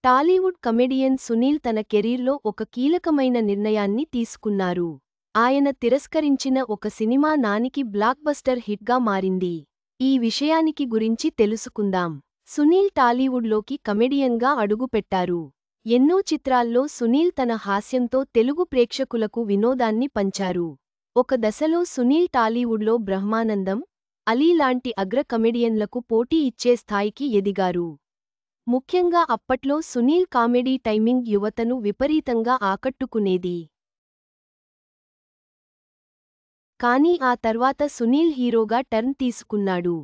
Tollywood comedian Sunil తన కెరీర్లో ఒక కీలకమైన నిర్ణయాన్ని తీసుకున్నారు. ఆయన తిరస్కరించిన ఒక సినిమా నానికి బ్లాక్బస్టర్ హిట్గా మారింది. ఈ విషయానికి గురించి తెలుసుకుందాం. సునీల్ టాలీవుడ్లోకి కమెడియన్గా అడుగుపెట్టారు. ఎన్నో చిత్రాల్లో సునీల్ తన హాస్యంతో తెలుగు ప్రేక్షకులకు వినోదాన్ని పంచారు. ఒక దశలో సునీల్ టాలీవుడ్లో బ్రహ్మానందం, అలీ లాంటి అగ్ర కమెడియన్లకు పోటీ ఇచ్చే స్థాయికి ఎదిగారు. ముఖ్యంగా అప్పట్లో సునీల్ కామెడీ టైమింగ్ యువతను విపరీతంగా ఆకట్టుకునేది. కానీ ఆ తర్వాత సునీల్ హీరోగా టర్న్ తీసుకున్నాడు.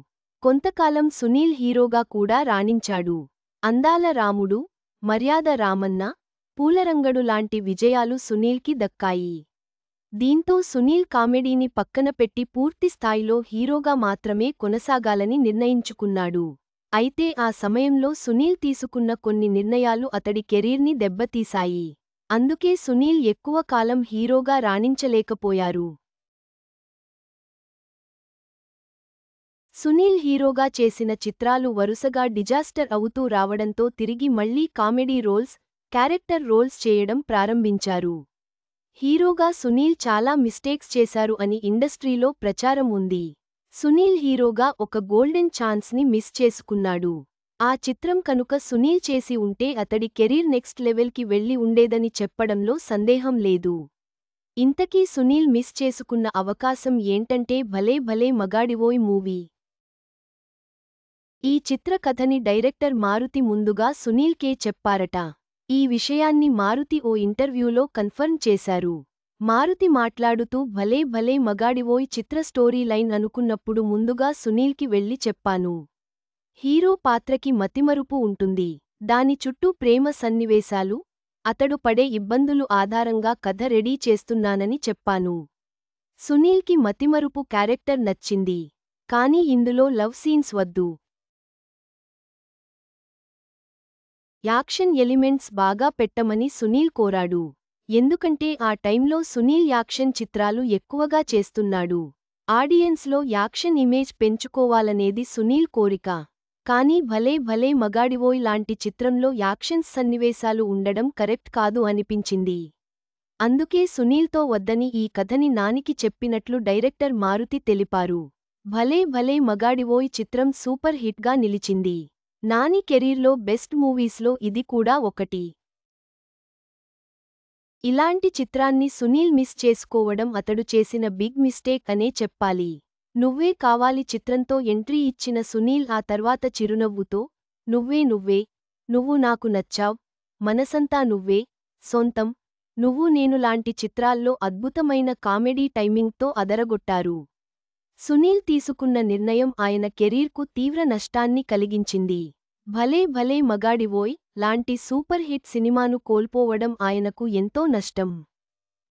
కొంతకాలం సునీల్ హీరోగా కూడా రాణించాడు. అందాల రాముడు, మర్యాద రామన్న, పూలరంగడు లాంటి విజయాలు సునీల్కి దక్కాయి. దీంతో సునీల్ కామెడీని పక్కన పెట్టి పూర్తి స్థాయిలో హీరోగా మాత్రమే కొనసాగాలని నిర్ణయించుకున్నాడు. అయితే ఆ సమయంలో సునీల్ తీసుకున్న కొన్ని నిర్ణయాలు అతడి కెరీర్ని దెబ్బతీశాయి. అందుకే సునీల్ ఎక్కువ కాలం హీరోగా రాణించలేకపోయారు. సునీల్ హీరోగా చేసిన చిత్రాలు వరుసగా డిజాస్టర్ అవుతూ రావడంతో తిరిగి మళ్లీ కామెడీ రోల్స్, క్యారెక్టర్ రోల్స్ చేయడం ప్రారంభించారు. హీరోగా సునీల్ చాలా మిస్టేక్స్ చేశారు అని ఇండస్ట్రీలో ప్రచారం ఉంది. సునీల్ హీరోగా ఒక గోల్డెన్ ఛాన్స్ని మిస్ చేసుకున్నాడు. ఆ చిత్రం కనుక సునీల్ చేసి ఉంటే అతడి కెరీర్ నెక్స్ట్ లెవెల్కి వెళ్లి ఉండేదని చెప్పడంలో సందేహం లేదు. ఇంతకీ సునీల్ మిస్ చేసుకున్న అవకాశం ఏంటంటే భలే భలే మగాడివోయ్ మూవీ. ఈ చిత్ర కథని డైరెక్టర్ మారుతి ముందుగా సునీల్కే చెప్పారట. ఈ విషయాన్ని మారుతి ఓ ఇంటర్వ్యూలో కన్ఫర్మ్ చేశారు. మారుతి మాట్లాడుతూ భలే భలే మగాడివోయ్ చిత్ర స్టోరీ లైన్ అనుకున్నప్పుడు ముందుగా సునీల్కి వెళ్లి చెప్పాను. హీరో పాత్రకి మతిమరుపు ఉంటుంది. దాని చుట్టూ ప్రేమ సన్నివేశాలు, అతడు పడే ఇబ్బందులు ఆధారంగా కథ రెడీ చేస్తున్నానని చెప్పాను. సునీల్కి మతిమరుపు క్యారెక్టర్ నచ్చింది. కానీ ఇందులో లవ్ సీన్స్ వద్దు. యాక్షన్ ఎలిమెంట్స్ బాగా పెట్టమని సునీల్ కోరాడు. ఎందుకంటే ఆ టైంలో సునీల్ యాక్షన్ చిత్రాలు ఎక్కువగా చేస్తున్నాడు. ఆడియన్స్లో యాక్షన్ ఇమేజ్ పెంచుకోవాలనేది సునీల్ కోరిక. కానీ భలే భలే మగాడివోయ్ లాంటి చిత్రంలో యాక్షన్స్ సన్నివేశాలు ఉండడం కరెక్ట్ కాదు అనిపించింది. అందుకే సునీల్తో వద్దని ఈ కథని నానికి చెప్పినట్లు డైరెక్టర్ మారుతి తెలిపారు. భలే భలే మగాడివోయ్ చిత్రం సూపర్ హిట్గా నిలిచింది. నాని కెరీర్లో బెస్ట్ మూవీస్లో ఇది కూడా ఒకటి. ఇలాంటి చిత్రాన్ని సునీల్ మిస్ చేసుకోవడం అతడు చేసిన బిగ్ మిస్టేక్ అనే చెప్పాలి. నువ్వే కావాలి చిత్రంతో ఎంట్రీ ఇచ్చిన సునీల్ ఆ తర్వాత చిరునవ్వుతో నువ్వే నువ్వే, నువ్వు నాకు నచ్చావ్, మనసంతా నువ్వే, సొంతం, నువ్వు నేను లాంటి చిత్రాల్లో అద్భుతమైన కామెడీ టైమింగ్తో అదరగొట్టారు. సునీల్ తీసుకున్న నిర్ణయం ఆయన కెరీర్కు తీవ్ర నష్టాన్ని కలిగించింది. భలే భలే మగాడివోయ్ లాంటి సూపర్ హిట్ సినిమాను కోల్పోవడం ఆయనకు ఎంతో నష్టం.